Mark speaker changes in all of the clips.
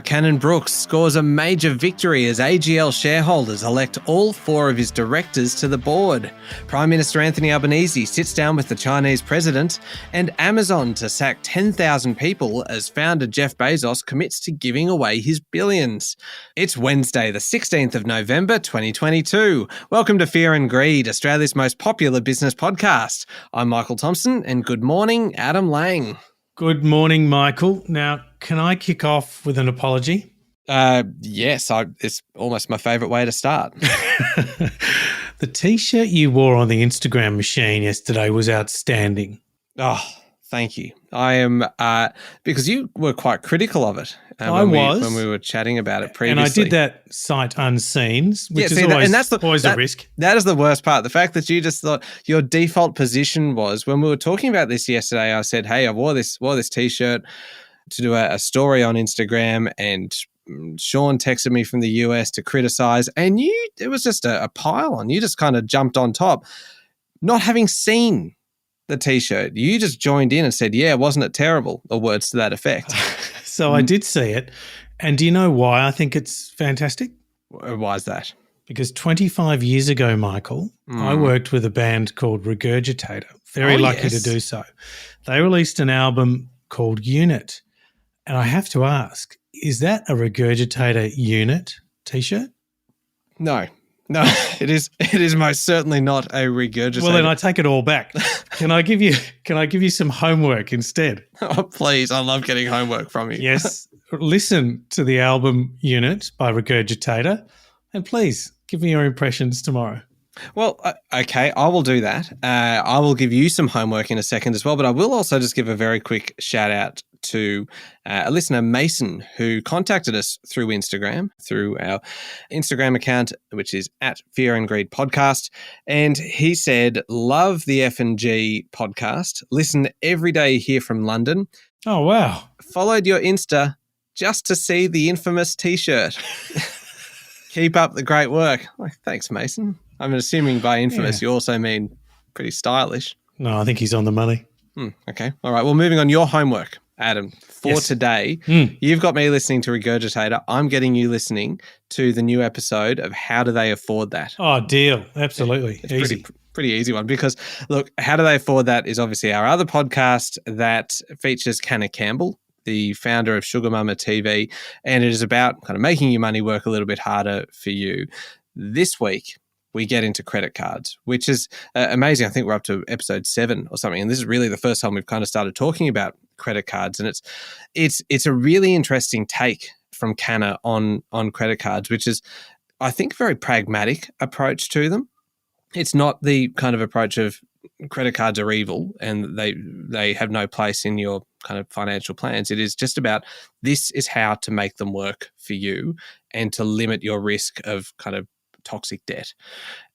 Speaker 1: Cannon Brookes scores a major victory as AGL shareholders elect all 4 of his directors to the board. Prime Minister Anthony Albanese sits down with the Chinese president, and Amazon to sack 10,000 people as founder Jeff Bezos commits to giving away his billions. It's Wednesday, the 16th of November, 2022. Welcome to Fear and Greed, Australia's most popular business podcast. I'm Michael Thompson, and good morning, Adam Lang.
Speaker 2: Good morning, Michael. Now, can I kick off with an apology?
Speaker 1: Yes, it's almost my favourite way to start.
Speaker 2: The T-shirt you wore on the Instagram machine yesterday was outstanding.
Speaker 1: Oh, thank you. I am, because you were quite critical of it.
Speaker 2: When
Speaker 1: we were chatting about it previously.
Speaker 2: And I did that sight unseen, which is always a risk.
Speaker 1: That is the worst part. The fact that you just thought your default position was, when we were talking about this yesterday, I said, hey, I wore this T-shirt to do a story on Instagram, and Sean texted me from the US to criticize, and it was just a pile on. You just kind of jumped on top, not having seen the T-shirt. You just joined in and said, yeah, wasn't it terrible? Or words to that effect.
Speaker 2: So I did see it. And do you know why I think it's fantastic?
Speaker 1: Why is that?
Speaker 2: Because 25 years ago, Michael, I worked with a band called Regurgitator. Very lucky to do so. They released an album called Unit. And I have to ask, is that a Regurgitator Unit T-shirt?
Speaker 1: No, it is most certainly not a Regurgitator.
Speaker 2: Well, then I take it all back. Can I give you some homework instead?
Speaker 1: Oh, please. I love getting homework from you.
Speaker 2: Yes. Listen to the album Unit by Regurgitator, and please give me your impressions tomorrow.
Speaker 1: Well, okay, I will do that. I will give you some homework in a second as well, but I will also just give a very quick shout out to a listener, Mason, who contacted us through Instagram, through our Instagram account, which is at Fear and Greed Podcast. And he said, love the F&G podcast. Listen every day here from London.
Speaker 2: Oh, wow.
Speaker 1: Followed your Insta just to see the infamous T-shirt. Keep up the great work. Thanks, Mason. I'm assuming by infamous you also mean pretty stylish.
Speaker 2: No, I think he's on the money.
Speaker 1: Okay. All right. Well, moving on. Your homework, Adam, for today. You've got me listening to Regurgitator. I'm getting you listening to the new episode of How Do They Afford That?
Speaker 2: Oh, deal. Absolutely.
Speaker 1: It's easy. Pretty easy one, because, look, How Do They Afford That is obviously our other podcast that features Cannon Campbell, the founder of Sugar Mama TV, and it is about kind of making your money work a little bit harder for you. This week, we get into credit cards, which is amazing. I think we're up to episode 7 or something, and this is really the first time we've kind of started talking about credit cards, and it's a really interesting take from Canna on credit cards, which is, I think, a very pragmatic approach to them. It's not the kind of approach of credit cards are evil and they have no place in your kind of financial plans. It is just about, this is how to make them work for you and to limit your risk of kind of toxic debt.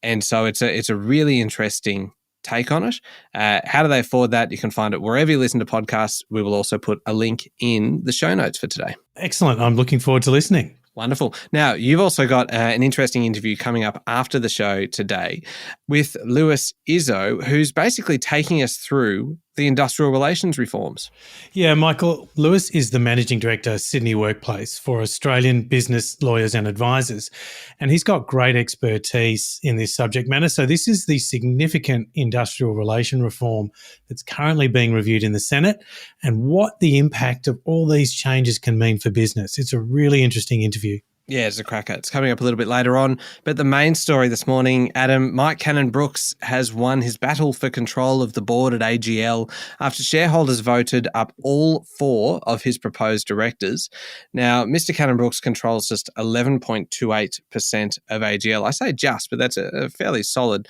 Speaker 1: And so it's a really interesting take on it. How do they afford that? You can find it wherever you listen to podcasts. We will also put a link in the show notes for today.
Speaker 2: Excellent. I'm looking forward to listening.
Speaker 1: Wonderful. Now, you've also got an interesting interview coming up after the show today with Lewis Izzo, who's basically taking us through the industrial relations reforms.
Speaker 2: Yeah, Michael, Lewis is the Managing Director, Sydney Workplace for Australian Business Lawyers and Advisors, and he's got great expertise in this subject matter. So this is the significant industrial relation reform that's currently being reviewed in the Senate, and what the impact of all these changes can mean for business. It's a really interesting interview.
Speaker 1: Yeah, it's a cracker. It's coming up a little bit later on. But the main story this morning, Adam, Cannon Brookes has won his battle for control of the board at AGL after shareholders voted up all 4 of his proposed directors. Now, Mr. Cannon Brookes controls just 11.28% of AGL. I say just, but that's a fairly solid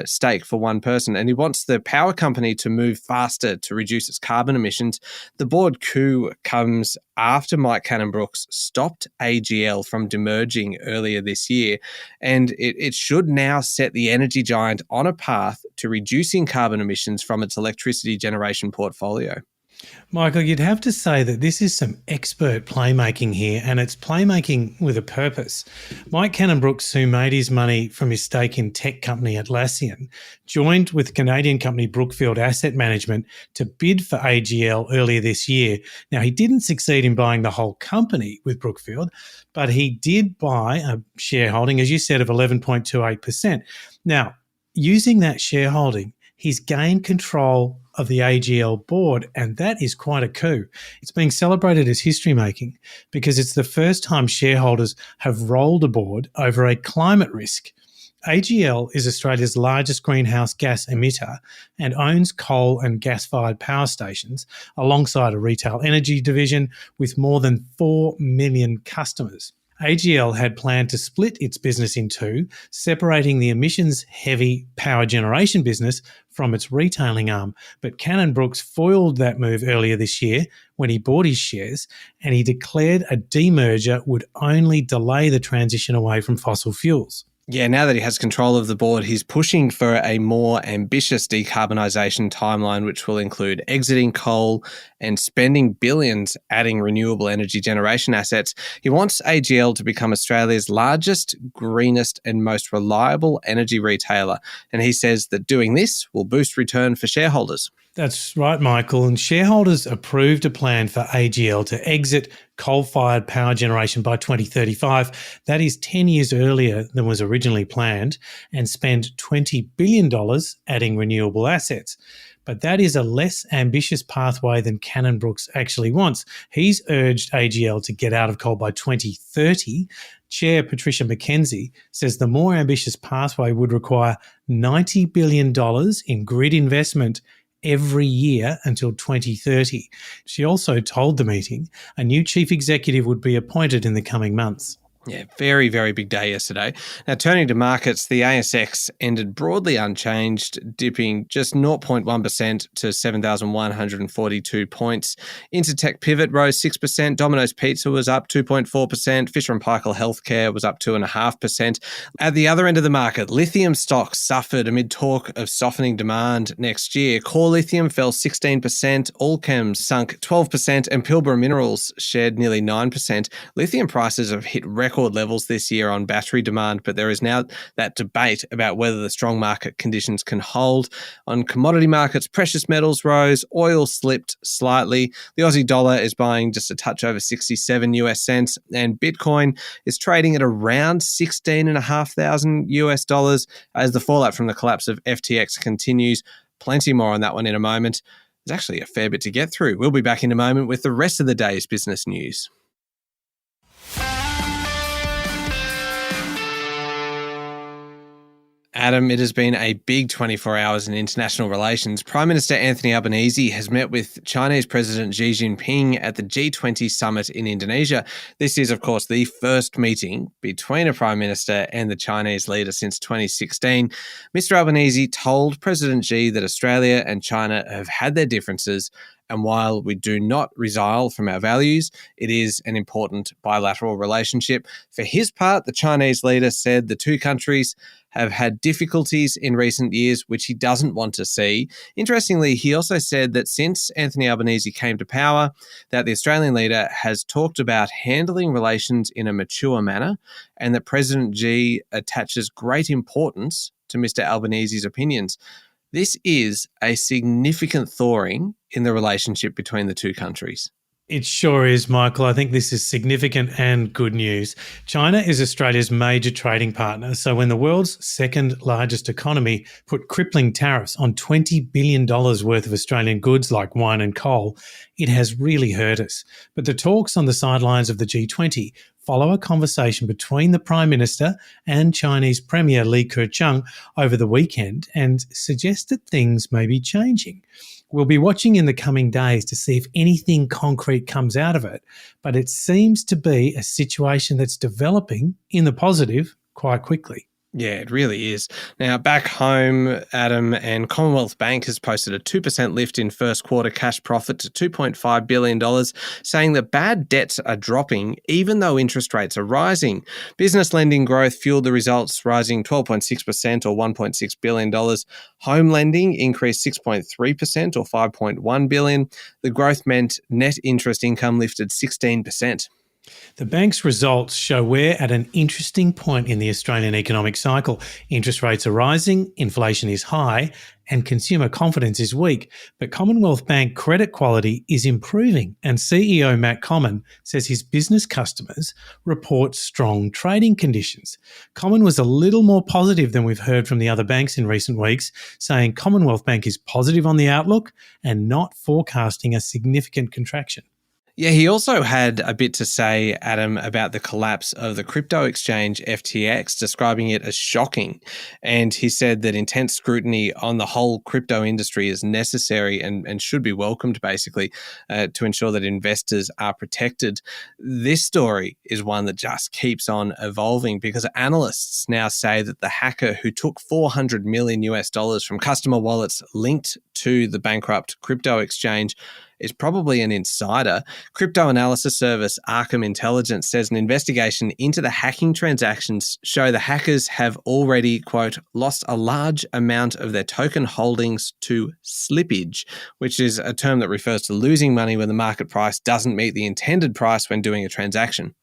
Speaker 1: stake for one person, and he wants the power company to move faster to reduce its carbon emissions. The board coup comes after Cannon Brookes stopped AGL from demerging earlier this year, and it should now set the energy giant on a path to reducing carbon emissions from its electricity generation portfolio.
Speaker 2: Michael, you'd have to say that this is some expert playmaking here, and it's playmaking with a purpose. Mike Cannon Brookes, who made his money from his stake in tech company Atlassian, joined with Canadian company Brookfield Asset Management to bid for AGL earlier this year. Now, he didn't succeed in buying the whole company with Brookfield, but he did buy a shareholding, as you said, of 11.28%. Now, using that shareholding, he's gained control of the AGL board, and that is quite a coup. It's being celebrated as history making because it's the first time shareholders have rolled a board over a climate risk. AGL is Australia's largest greenhouse gas emitter and owns coal and gas-fired power stations alongside a retail energy division with more than 4 million customers. AGL had planned to split its business in two, separating the emissions-heavy power generation business from its retailing arm. But Cannon Brookes foiled that move earlier this year when he bought his shares, and he declared a demerger would only delay the transition away from fossil fuels.
Speaker 1: Yeah, now that he has control of the board, he's pushing for a more ambitious decarbonisation timeline, which will include exiting coal and spending billions adding renewable energy generation assets. He wants AGL to become Australia's largest, greenest and most reliable energy retailer. And he says that doing this will boost return for shareholders.
Speaker 2: That's right, Michael. And shareholders approved a plan for AGL to exit coal-fired power generation by 2035. That is 10 years earlier than was originally planned, and spend $20 billion adding renewable assets. But that is a less ambitious pathway than Cannon Brookes actually wants. He's urged AGL to get out of coal by 2030. Chair Patricia McKenzie says the more ambitious pathway would require $90 billion in grid investment every year until 2030. She also told the meeting a new chief executive would be appointed in the coming months.
Speaker 1: Yeah, very, very big day yesterday. Now, turning to markets, the ASX ended broadly unchanged, dipping just 0.1% to 7,142 points. Intertech Pivot rose 6%. Domino's Pizza was up 2.4%. Fisher & Paykel Healthcare was up 2.5%. At the other end of the market, lithium stocks suffered amid talk of softening demand next year. Core Lithium fell 16%. Allchem sunk 12%, and Pilbara Minerals shed nearly 9%. Lithium prices have hit record levels this year on battery demand, but there is now that debate about whether the strong market conditions can hold. On commodity markets, precious metals rose, oil slipped slightly. The Aussie dollar is buying just a touch over 67 US cents, and Bitcoin is trading at around 16,500 US dollars as the fallout from the collapse of FTX continues. Plenty more on that one in a moment. There's actually a fair bit to get through. We'll be back in a moment with the rest of the day's business news. Adam, it has been a big 24 hours in international relations. Prime Minister Anthony Albanese has met with Chinese President Xi Jinping at the G20 summit in Indonesia. This is, of course, the first meeting between a Prime Minister and the Chinese leader since 2016. Mr. Albanese told President Xi that Australia and China have had their differences, and while we do not resile from our values, it is an important bilateral relationship. For his part, the Chinese leader said the two countries have had difficulties in recent years, which he doesn't want to see. Interestingly, he also said that since Anthony Albanese came to power, that the Australian leader has talked about handling relations in a mature manner, and that President Xi attaches great importance to Mr. Albanese's opinions. This is a significant thawing in the relationship between the two countries.
Speaker 2: It sure is, Michael. I think this is significant and good news. China is Australia's major trading partner. So when the world's second largest economy put crippling tariffs on $20 billion worth of Australian goods like wine and coal, it has really hurt us. But the talks on the sidelines of the G20 follow a conversation between the Prime Minister and Chinese Premier Li Keqiang over the weekend and suggest that things may be changing. We'll be watching in the coming days to see if anything concrete comes out of it, but it seems to be a situation that's developing in the positive quite quickly.
Speaker 1: Yeah, it really is. Now, back home, Adam, and Commonwealth Bank has posted a 2% lift in first quarter cash profit to $2.5 billion, saying that bad debts are dropping even though interest rates are rising. Business lending growth fueled the results, rising 12.6% or $1.6 billion. Home lending increased 6.3% or $5.1 billion. The growth meant net interest income lifted 16%.
Speaker 2: The bank's results show we're at an interesting point in the Australian economic cycle. Interest rates are rising, inflation is high, and consumer confidence is weak. But Commonwealth Bank credit quality is improving, and CEO Matt Comyn says his business customers report strong trading conditions. Comyn was a little more positive than we've heard from the other banks in recent weeks, saying Commonwealth Bank is positive on the outlook and not forecasting a significant contraction.
Speaker 1: Yeah, he also had a bit to say, Adam, about the collapse of the crypto exchange FTX, describing it as shocking. And he said that intense scrutiny on the whole crypto industry is necessary and should be welcomed, basically, to ensure that investors are protected. This story is one that just keeps on evolving because analysts now say that the hacker who took $400 million from customer wallets linked to the bankrupt crypto exchange is probably an insider. Crypto analysis service Arkham Intelligence says an investigation into the hacking transactions show the hackers have already, quote, lost a large amount of their token holdings to slippage, which is a term that refers to losing money when the market price doesn't meet the intended price when doing a transaction.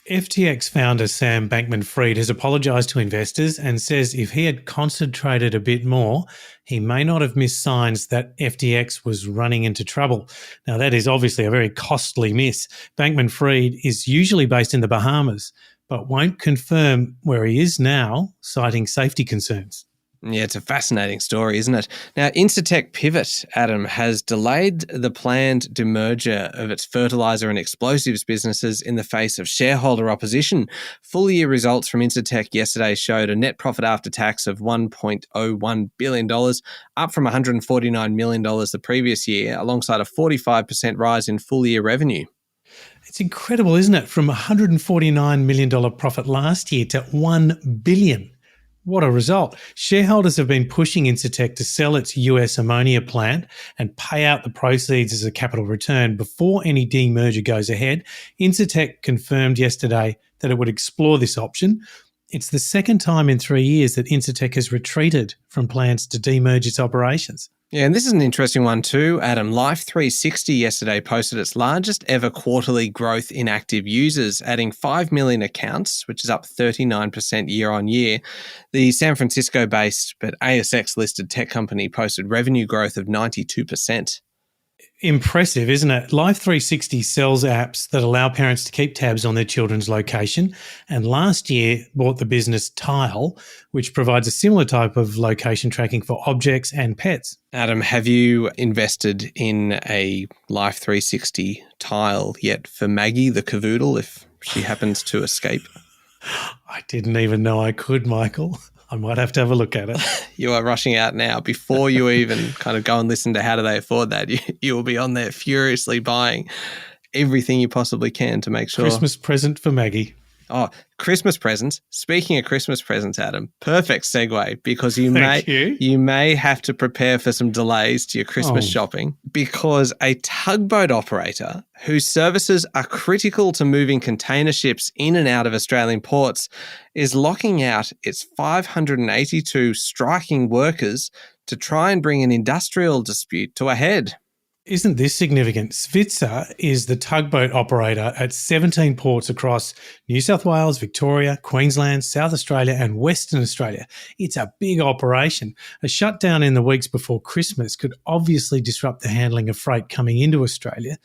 Speaker 2: FTX founder Sam Bankman-Fried has apologised to investors and says if he had concentrated a bit more, he may not have missed signs that FTX was running into trouble. Now, that is obviously a very costly miss. Bankman-Fried is usually based in the Bahamas, but won't confirm where he is now, citing safety concerns.
Speaker 1: Yeah, it's a fascinating story, isn't it? Now, Incitec Pivot, Adam, has delayed the planned demerger of its fertiliser and explosives businesses in the face of shareholder opposition. Full-year results from Incitec yesterday showed a net profit after tax of $1.01 billion, up from $149 million the previous year, alongside a 45% rise in full-year revenue.
Speaker 2: It's incredible, isn't it? From $149 million profit last year to $1 billion. What a result. Shareholders have been pushing Incitec to sell its US ammonia plant and pay out the proceeds as a capital return before any demerger goes ahead. Incitec confirmed yesterday that it would explore this option. It's the second time in 3 years that Incitec has retreated from plans to demerge its operations.
Speaker 1: Yeah, and this is an interesting one too, Adam. Life360 yesterday posted its largest ever quarterly growth in active users, adding 5 million accounts, which is up 39% year on year. The San Francisco-based but ASX-listed tech company posted revenue growth of 92%.
Speaker 2: Impressive, isn't it? Life360 sells apps that allow parents to keep tabs on their children's location, and last year bought the business Tile, which provides a similar type of location tracking for objects and pets.
Speaker 1: Adam, have you invested in a Life360 Tile yet for Maggie the cavoodle if she happens to escape?
Speaker 2: I didn't even know I could, Michael. I might have to have a look at it.
Speaker 1: You are rushing out now. Before you even kind of go and listen to how do they afford that, you will be on there furiously buying everything you possibly can to make sure.
Speaker 2: Christmas present for Maggie.
Speaker 1: Oh, Christmas presents. Speaking of Christmas presents, Adam, perfect segue because you may have to prepare for some delays to your Christmas shopping because a tugboat operator whose services are critical to moving container ships in and out of Australian ports is locking out its 582 striking workers to try and bring an industrial dispute to a head.
Speaker 2: Isn't this significant? Svitzer is the tugboat operator at 17 ports across New South Wales, Victoria, Queensland, South Australia and Western Australia. It's a big operation. A shutdown in the weeks before Christmas could obviously disrupt the handling of freight coming into Australia.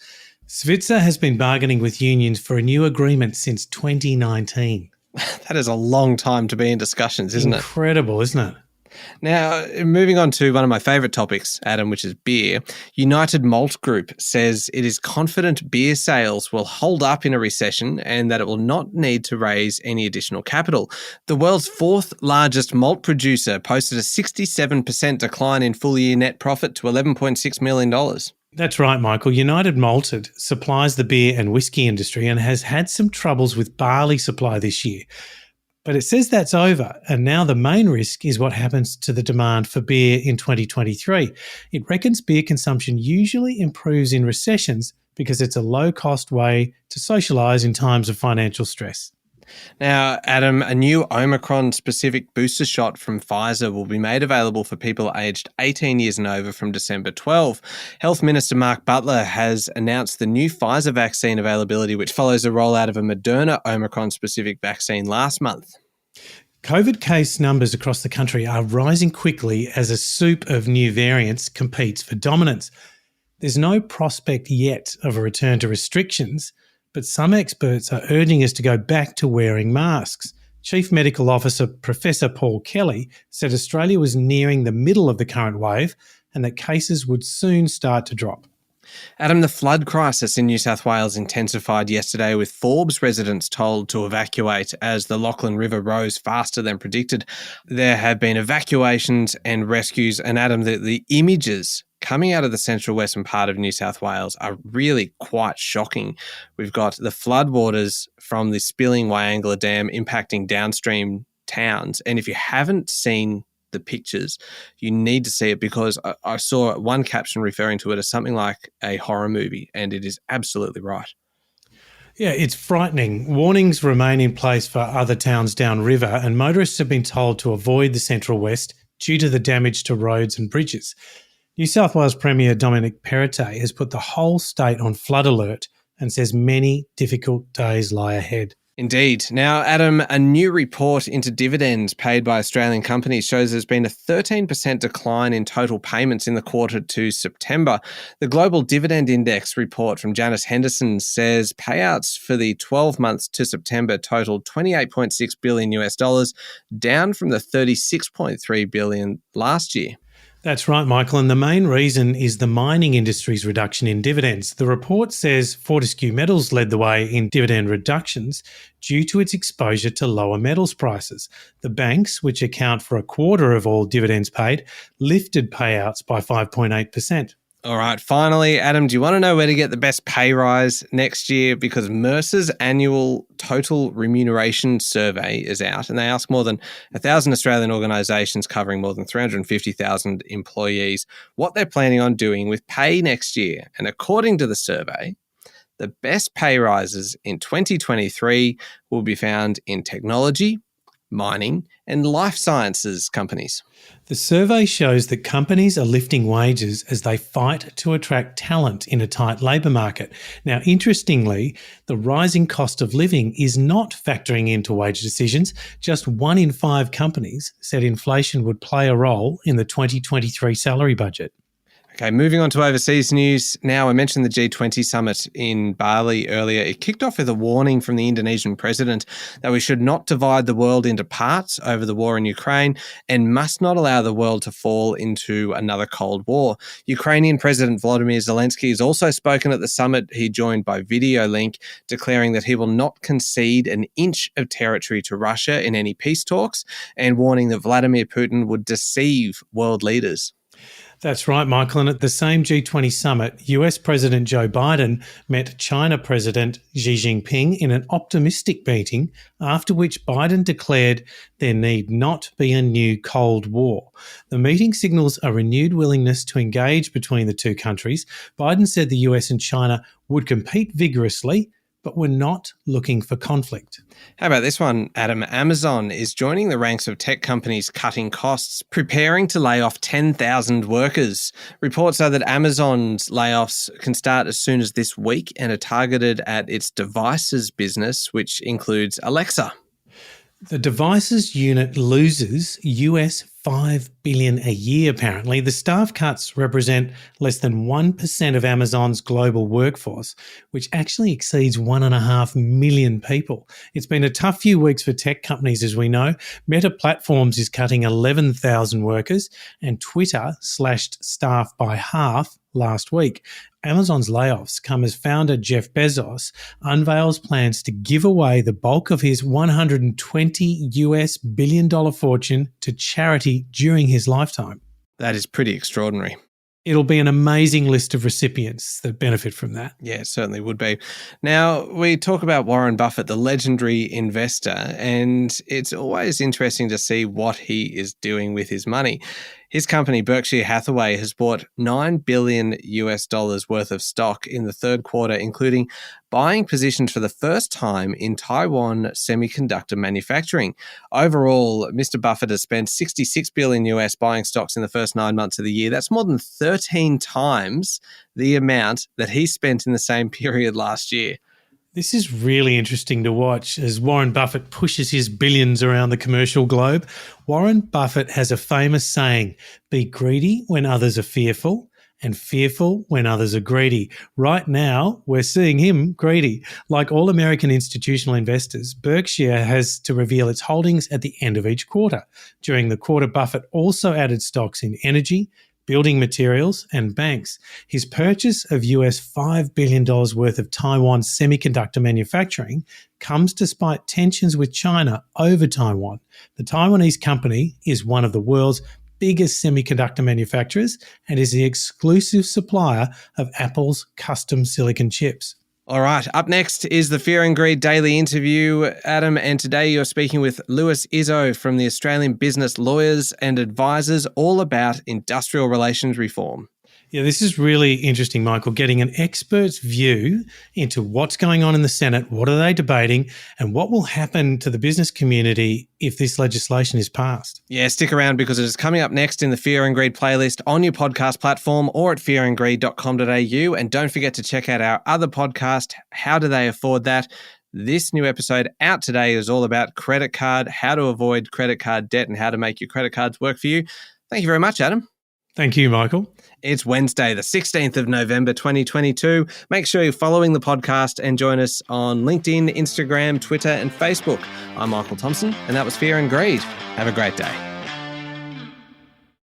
Speaker 2: Svitzer has been bargaining with unions for a new agreement since 2019.
Speaker 1: That is a long time to be in discussions, isn't it?
Speaker 2: Incredible, isn't it?
Speaker 1: Now, moving on to one of my favourite topics, Adam, which is beer. United Malt Group says it is confident beer sales will hold up in a recession and that it will not need to raise any additional capital. The world's fourth largest malt producer posted a 67% decline in full-year net profit to $11.6 million.
Speaker 2: That's right, Michael. United Malted supplies the beer and whiskey industry and has had some troubles with barley supply this year. But it says that's over, and now the main risk is what happens to the demand for beer in 2023. It reckons beer consumption usually improves in recessions because it's a low-cost way to socialise in times of financial stress.
Speaker 1: Now, Adam, a new Omicron-specific booster shot from Pfizer will be made available for people aged 18 years and over from December 12. Health Minister Mark Butler has announced the new Pfizer vaccine availability, which follows the rollout of a Moderna Omicron-specific vaccine last month.
Speaker 2: COVID case numbers across the country are rising quickly as a soup of new variants competes for dominance. There's no prospect yet of a return to restrictions, but some experts are urging us to go back to wearing masks. Chief Medical Officer Professor Paul Kelly said Australia was nearing the middle of the current wave and that cases would soon start to drop.
Speaker 1: Adam, the flood crisis in New South Wales intensified yesterday with Forbes residents told to evacuate as the Lachlan River rose faster than predicted. There have been evacuations and rescues, and Adam, the images coming out of the central western part of New South Wales are really quite shocking. We've got the floodwaters from the spilling Wyangla Dam impacting downstream towns, and if you haven't seen the pictures, you need to see it because I saw one caption referring to it as something like a horror movie, and it is absolutely right.
Speaker 2: Yeah, it's frightening. Warnings remain in place for other towns downriver, and motorists have been told to avoid the Central West due to the damage to roads and bridges. New South Wales Premier Dominic Perrottet has put the whole state on flood alert and says many difficult days lie ahead.
Speaker 1: Indeed. Now, Adam, a new report into dividends paid by Australian companies shows there's been a 13% decline in total payments in the quarter to September. The Global Dividend Index report from Janice Henderson says payouts for the 12 months to September totaled $28.6 billion US, down from the $36.3 billion last year.
Speaker 2: That's right, Michael, and the main reason is the mining industry's reduction in dividends. The report says Fortescue Metals led the way in dividend reductions due to its exposure to lower metals prices. The banks, which account for a quarter of all dividends paid, lifted payouts by 5.8%.
Speaker 1: All right, finally, Adam, do you want to know where to get the best pay rise next year? Because Mercer's annual total remuneration survey is out, and they ask more than 1,000 Australian organisations covering more than 350,000 employees what they're planning on doing with pay next year. And according to the survey, the best pay rises in 2023 will be found in technology, mining, and life sciences companies.
Speaker 2: The survey shows that companies are lifting wages as they fight to attract talent in a tight labour market. Now, interestingly, the rising cost of living is not factoring into wage decisions. Just 1 in 5 companies said inflation would play a role in the 2023 salary budget.
Speaker 1: Okay, moving on to overseas news. Now, I mentioned the G20 summit in Bali earlier. It kicked off with a warning from the Indonesian president that we should not divide the world into parts over the war in Ukraine and must not allow the world to fall into another Cold War. Ukrainian President Volodymyr Zelensky has also spoken at the summit. He joined by video link, declaring that he will not concede an inch of territory to Russia in any peace talks and warning that Vladimir Putin would deceive world leaders.
Speaker 2: That's right, Michael. And at the same G20 summit, US President Joe Biden met China President Xi Jinping in an optimistic meeting, after which Biden declared there need not be a new Cold War. The meeting signals a renewed willingness to engage between the two countries. Biden said the US and China would compete vigorously, but we're not looking for conflict.
Speaker 1: How about this one, Adam? Amazon is joining the ranks of tech companies cutting costs, preparing to lay off 10,000 workers. Reports are that Amazon's layoffs can start as soon as this week and are targeted at its devices business, which includes Alexa.
Speaker 2: The devices unit loses US $5 billion a year, apparently. The staff cuts represent less than 1% of Amazon's global workforce, which actually exceeds 1.5 million people. It's been a tough few weeks for tech companies, as we know. Meta Platforms is cutting 11,000 workers, and Twitter slashed staff by half last week. Amazon's layoffs come as founder Jeff Bezos unveils plans to give away the bulk of his $120 billion fortune to charity during his lifetime.
Speaker 1: That is pretty extraordinary.
Speaker 2: It'll be an amazing list of recipients that benefit from that.
Speaker 1: Yeah, it certainly would be. Now, we talk about Warren Buffett, the legendary investor, and it's always interesting to see what he is doing with his money. His company, Berkshire Hathaway, has bought $9 billion worth of stock in the third quarter, including buying positions for the first time in Taiwan semiconductor manufacturing. Overall, Mr. Buffett has spent $66 billion buying stocks in the first 9 months of the year. That's more than 13 times the amount that he spent in the same period last year.
Speaker 2: This is really interesting to watch as Warren Buffett pushes his billions around the commercial globe. Warren Buffett has a famous saying, be greedy when others are fearful and fearful when others are greedy. Right now, we're seeing him greedy. Like all American institutional investors, Berkshire has to reveal its holdings at the end of each quarter. During the quarter, Buffett also added stocks in energy, building materials, and banks. His purchase of US $5 billion worth of Taiwan semiconductor manufacturing comes despite tensions with China over Taiwan. The Taiwanese company is one of the world's biggest semiconductor manufacturers and is the exclusive supplier of Apple's custom silicon chips.
Speaker 1: All right, up next is the Fear and Greed Daily Interview, Adam, and today you're speaking with Lewis Izzo from the Australian Business Lawyers and Advisors, all about industrial relations reform.
Speaker 2: Yeah, this is really interesting, Michael, getting an expert's view into what's going on in the Senate, what are they debating, and what will happen to the business community if this legislation is passed.
Speaker 1: Yeah, stick around because it is coming up next in the Fear and Greed playlist on your podcast platform or at fearandgreed.com.au. And don't forget to check out our other podcast, How Do They Afford That? This new episode out today is all about credit card, how to avoid credit card debt and how to make your credit cards work for you. Thank you very much, Adam.
Speaker 2: Thank you, Michael.
Speaker 1: It's Wednesday, the 16th of November, 2022. Make sure you're following the podcast and join us on LinkedIn, Instagram, Twitter, and Facebook. I'm Michael Thompson, and that was Fear and Greed. Have a great day.